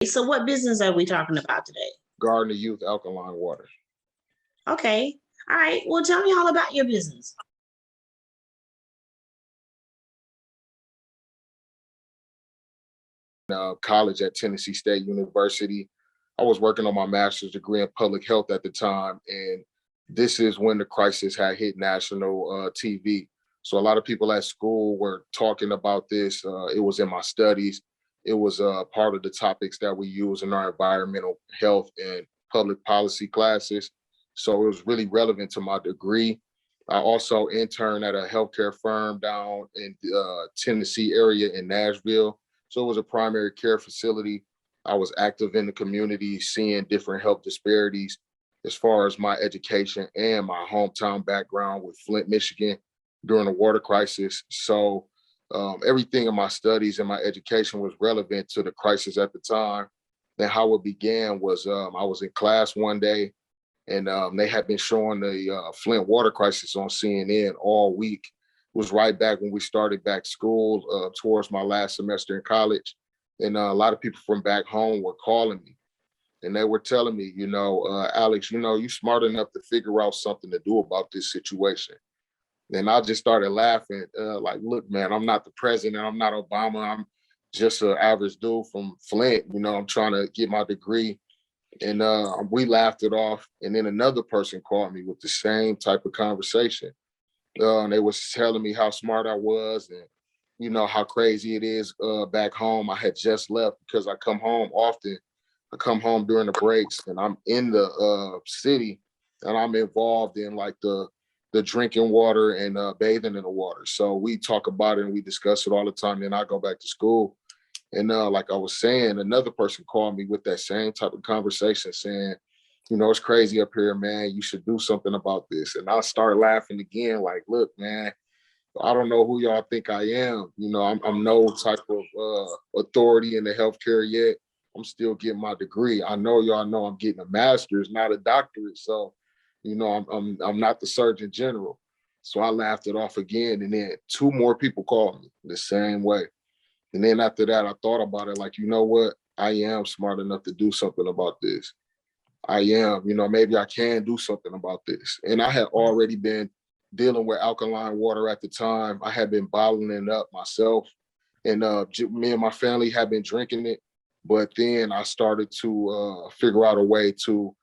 So what business are we talking about today? Garden of Youth Alkaline Water. Okay. All right. Well, tell me all about your business. College at Tennessee State University. I was working on my master's degree in public health at the time, and this is when the crisis had hit national TV. So a lot of people at school were talking about this. It was in my studies. It was part of the topics that we use in our environmental health and public policy classes. So it was really relevant to my degree. I also interned at a healthcare firm down in the Tennessee area in Nashville. So it was a primary care facility. I was active in the community, seeing different health disparities as far as my education and my hometown background with Flint, Michigan during the water crisis. So everything in my studies and my education was relevant to the crisis at the time. And how it began was I was in class one day, and they had been showing the Flint water crisis on CNN all week. It was right back when we started back school towards my last semester in college. And a lot of people from back home were calling me, and they were telling me, Alex, you smart enough to figure out something to do about this situation. And I just started laughing, like, look, man, I'm not the president. I'm not Obama. I'm just an average dude from Flint. I'm trying to get my degree. And we laughed it off. And then another person called me with the same type of conversation. And they was telling me how smart I was, and how crazy it is back home. I had just left because I come home often. I come home during the breaks, and I'm in the city, and I'm involved in like the drinking water and bathing in the water. So we talk about it and we discuss it all the time. Then I go back to school. And like I was saying, another person called me with that same type of conversation saying, it's crazy up here, man. You should do something about this. And I start laughing again, like, look, man, I don't know who y'all think I am. I'm no type of authority in the healthcare yet. I'm still getting my degree. I know y'all know I'm getting a master's, not a doctorate. So, I'm not the Surgeon General. So I laughed it off again. And then two more people called me the same way. And then after that, I thought about it like, you know what? I am smart enough to do something about this. I am, maybe I can do something about this. And I had already been dealing with alkaline water at the time. I had been bottling it up myself. And me and my family had been drinking it. But then I started to figure out a way to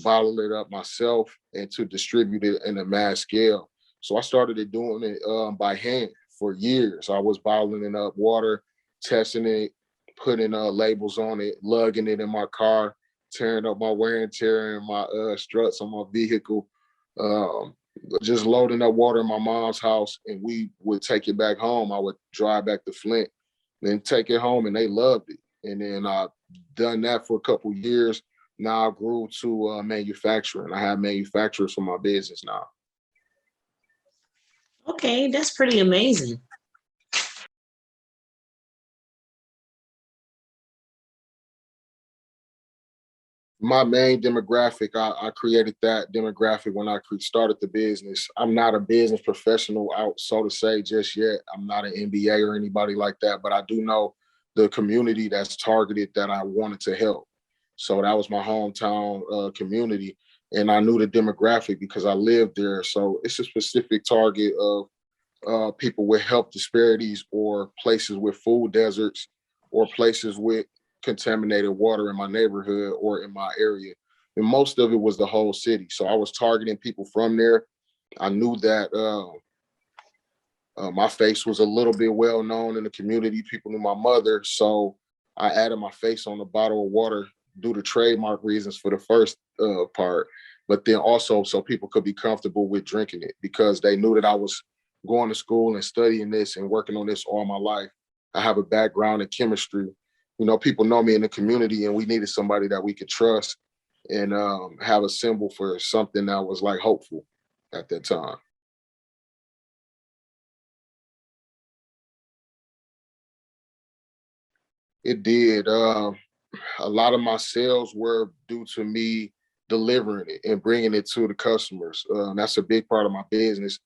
bottle it up myself and to distribute it in a mass scale. So I started doing it by hand for years. I was bottling it up water, testing it, putting labels on it, lugging it in my car, tearing up my wear and tear and my struts on my vehicle, just loading up water in my mom's house, and we would take it back home. I would drive back to Flint, then take it home, and they loved it. And then I done that for a couple years. Now I grew to manufacturing. I have manufacturers for my business now. Okay, that's pretty amazing. My main demographic, I created that demographic when I started the business. I'm not a business professional out, so to say, just yet. I'm not an MBA or anybody like that, but I do know the community that's targeted that I wanted to help. So that was my hometown community. And I knew the demographic because I lived there. So it's a specific target of people with health disparities or places with food deserts or places with contaminated water in my neighborhood or in my area. And most of it was the whole city. So I was targeting people from there. I knew that my face was a little bit well known in the community. People knew my mother. So I added my face on the bottle of water due to trademark reasons for the first part. But then also so people could be comfortable with drinking it because they knew that I was going to school and studying this and working on this all my life. I have a background in chemistry. People know me in the community, and we needed somebody that we could trust and have a symbol for something that was like hopeful at that time. It did. A lot of my sales were due to me delivering it and bringing it to the customers. That's a big part of my business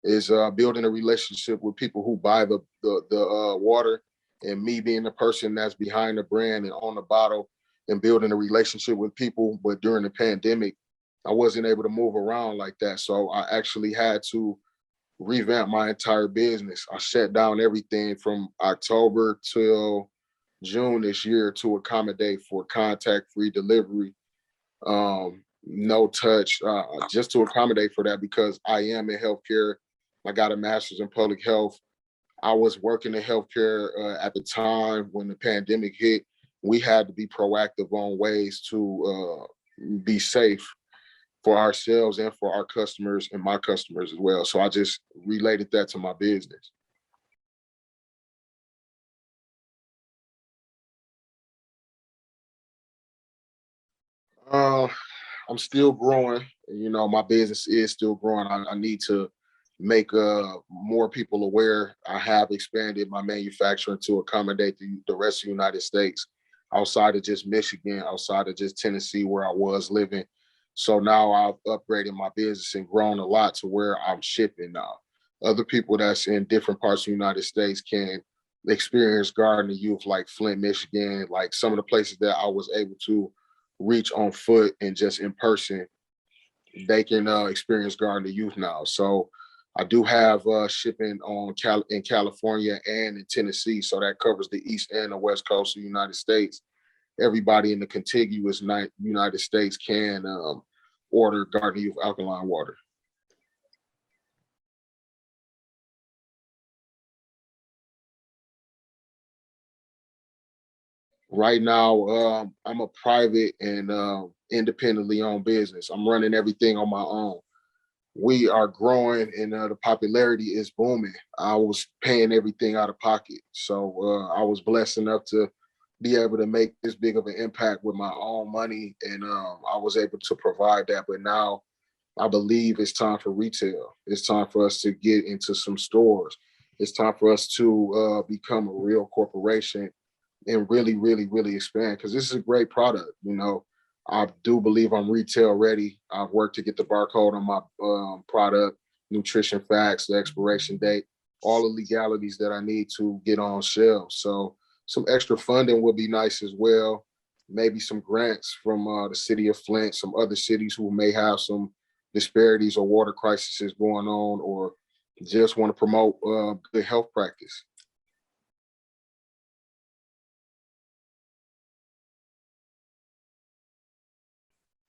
is building a relationship with people who buy the water, and me being the person that's behind the brand and on the bottle, and building a relationship with people. But during the pandemic, I wasn't able to move around like that. So I actually had to revamp my entire business. I shut down everything from October till June this year to accommodate for contact-free delivery, no touch, just to accommodate for that because I am in healthcare. I got a master's in public health. I was working in healthcare at the time when the pandemic hit. We had to be proactive on ways to be safe for ourselves and for our customers and my customers as well. So I just related that to my business. Uh, I'm still growing. You know, my business is still growing. I need to make more people aware. I have expanded my manufacturing to accommodate the rest of the United States, outside of just Michigan, outside of just Tennessee, where I was living. So now I've upgraded my business and grown a lot to where I'm shipping now. Other people that's in different parts of the United States can experience garden of youth like Flint, Michigan, like some of the places that I was able to reach on foot and just in person. They can experience garden of youth now. So I do have shipping in California and in Tennessee, so that covers the east and the west coast of the United States. Everybody in the contiguous United States can order garden of youth alkaline water. Right now, I'm a private and independently owned business. I'm running everything on my own. We are growing and the popularity is booming. I was paying everything out of pocket. So I was blessed enough to be able to make this big of an impact with my own money. And I was able to provide that. But now I believe it's time for retail. It's time for us to get into some stores. It's time for us to become a real corporation and really, really, really expand because this is a great product. You know, I do believe I'm retail ready. I've worked to get the barcode on my product, nutrition facts, the expiration date, all the legalities that I need to get on shelves. So some extra funding would be nice as well. Maybe some grants from the city of Flint, some other cities who may have some disparities or water crises going on, or just want to promote good health practice.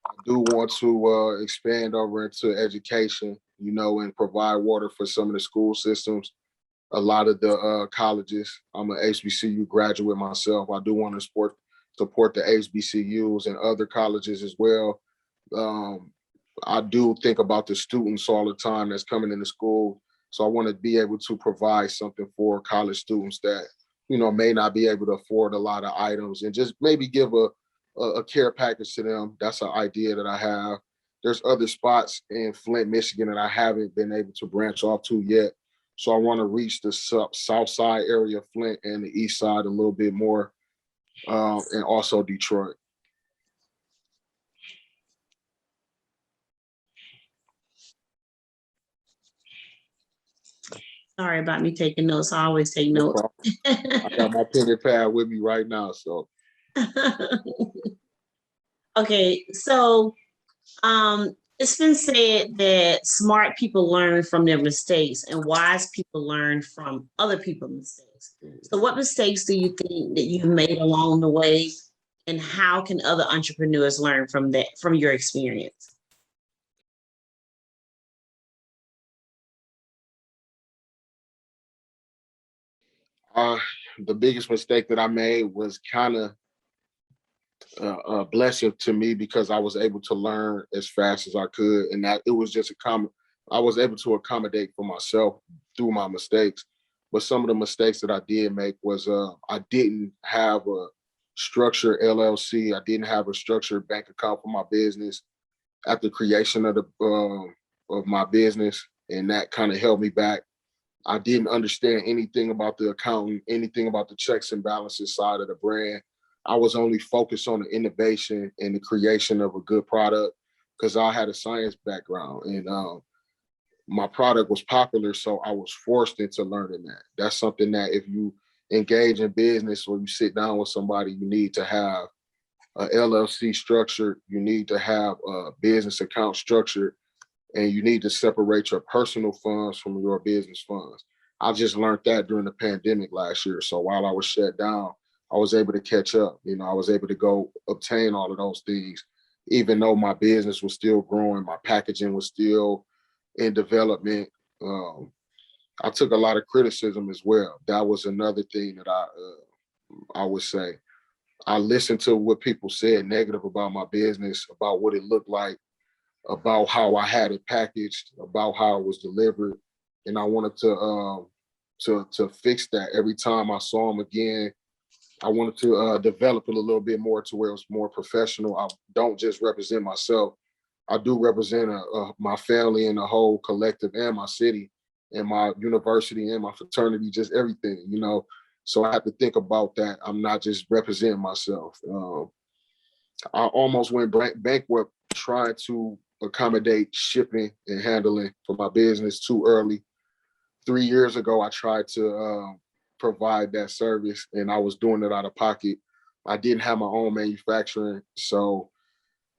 I do want to expand over into education, you know, and provide water for some of the school systems, a lot of the colleges. I'm an HBCU graduate myself. I do want to support the HBCUs and other colleges as well. Um, I do think about the students all the time that's coming into school. So I want to be able to provide something for college students that, you know, may not be able to afford a lot of items and just maybe give a care package to them. That's an idea that I have. There's other spots in Flint, Michigan that I haven't been able to branch off to yet. So I want to reach the south side area of Flint and the east side a little bit more, and also Detroit. Sorry about me taking notes. I always take No notes. problem. I got my pen and pad with me right now. So Okay, so it's been said that smart people learn from their mistakes and wise people learn from other people's mistakes. So what mistakes do you think that you've made along the way, and how can other entrepreneurs learn from that, from your experience? uh, the biggest mistake that I made was kind of a blessing to me because I was able to learn as fast as I could, and that it was just I was able to accommodate for myself through my mistakes. But some of the mistakes that I did make was I didn't have a structured LLC. I didn't have a structured bank account for my business at the creation of my business, and that kind of held me back. I didn't understand anything about the accounting, anything about the checks and balances side of the brand. I was only focused on the innovation and the creation of a good product because I had a science background and my product was popular. So I was forced into learning that. That's something that if you engage in business or you sit down with somebody, you need to have a LLC structured. You need to have a business account structured, and you need to separate your personal funds from your business funds. I just learned that during the pandemic last year. So while I was shut down, I was able to catch up. You know, I was able to go obtain all of those things, even though my business was still growing, my packaging was still in development. I took a lot of criticism as well. That was another thing that I would say. I listened to what people said negative about my business, about what it looked like, about how I had it packaged, about how it was delivered, and I wanted to fix that. Every time I saw them again, I wanted to develop it a little bit more to where it was more professional. I don't just represent myself. I do represent my family and the whole collective and my city and my university and my fraternity, just everything, you know. So I have to think about that. I'm not just representing myself. I almost went bankrupt trying to accommodate shipping and handling for my business too early. 3 years ago, I tried to provide that service, and I was doing it out of pocket. I didn't have my own manufacturing, so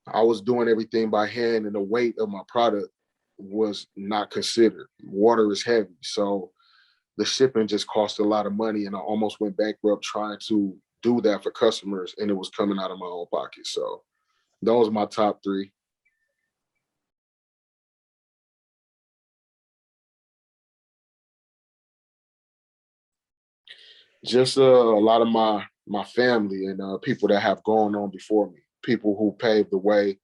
I was doing everything by hand, and the weight of my product was not considered. Water is heavy, so the shipping just cost a lot of money, and I almost went bankrupt trying to do that for customers, and it was coming out of my own pocket. So those are my top three. Just a lot of my family and people that have gone on before me, people who paved the way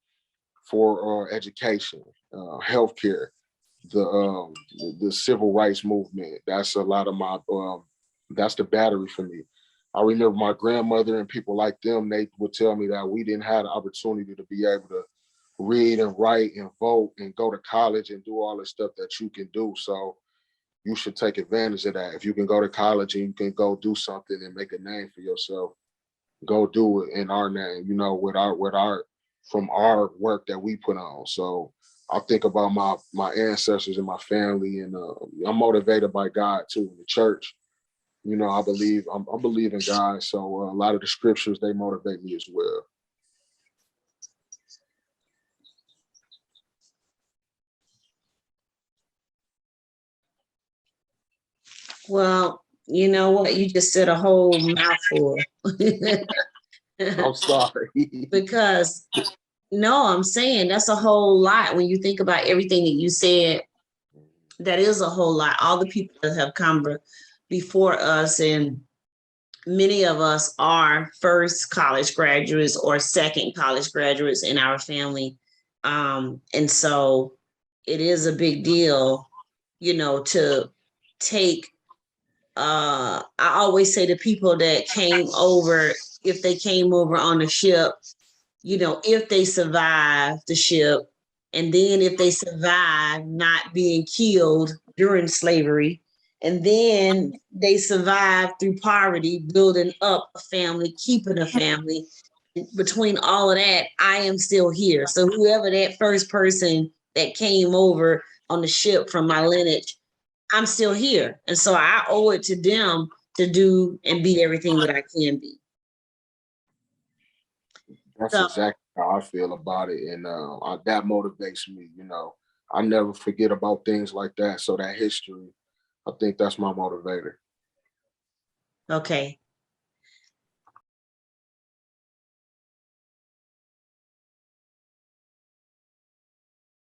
for education, healthcare, the civil rights movement. That's a lot of my that's the battery for me. I remember my grandmother and people like them, they would tell me that we didn't have the opportunity to be able to read and write and vote and go to college and do all the stuff that you can do. So you should take advantage of that. If you can go to college and you can go do something and make a name for yourself, go do it in our name, you know, with our from our work that we put on. So I think about my ancestors and my family, and I'm motivated by God too. The church, you know, I believe in God. So a lot of the scriptures, they motivate me as well. Well, you know what? You just said a whole mouthful. I'm sorry. Because no, I'm saying that's a whole lot when you think about everything that you said. That is a whole lot. All the people that have come before us, and many of us are first college graduates or second college graduates in our family. And so it is a big deal, you know, to take I always say to people that came over, if they came over on a ship, you know, if they survive the ship, and then if they survive not being killed during slavery, and then they survive through poverty, building up a family, keeping a family. Between all of that, I am still here. So whoever that first person that came over on the ship from my lineage, I'm still here. And so I owe it to them to do and be everything that I can be. That's So, exactly how I feel about it, and that motivates me. You know, I never forget about things like that. So that history, I think that's my motivator. okay.